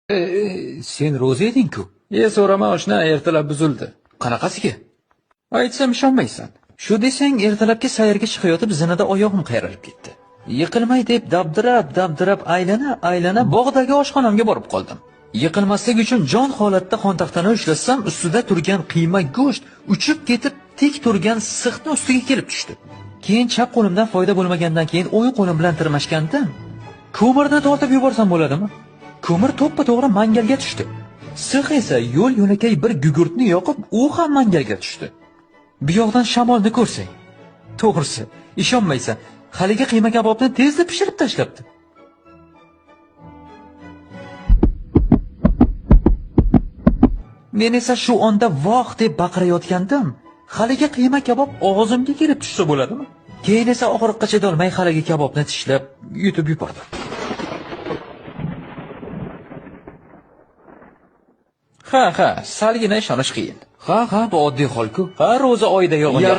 Sen ro'za eding-ku. So'rama oshna, ertalab buzildi. Qanaqasiga? Aytsam ishonmaysan. Shu desang, ertalabki sayrga chiqayotib zinada oyog'im qayrilib ketdi. Yiqilmay deb dabdirab aylana bog'dagi oshxonamga borib qoldim. Yiqilmaslik uchun jon holatda xontaxtani ushlatsam, ustida turgan qiyma go'sht uchib ketib, tik turgan sixni ustiga kelib tushdi. Keyin chap qo'limdan foyda bo'lmagandan keyin o'ng qo'lim bilan tirmashgandim. Ko'mirni tortib yuborsam bo'ladimi? Ko'mir to'ppa-to'g'ri mangalga tushdi. Six esa yo'l-yo'lakay bir gugurtni yoqib, u ham mangalga tushdi. Bu yoqdan shamolni ko'rsang. To'g'risi, ishonmaysan, haligi qiyma kabobni tezda pishirib tashlabdi. Men esa shu onda voh deb baqirayotgandim. Haligi qiyma kabob og'zimga kelib tushsa bo'ladimi? Keyin esa og'riqqa chidolmay haligi kabobni tishlab, yutib yubordim. Ha, salgina ishonish qiyin. Ha, bu oddiy hol-ku. Ha, ro'za oyida yog'inga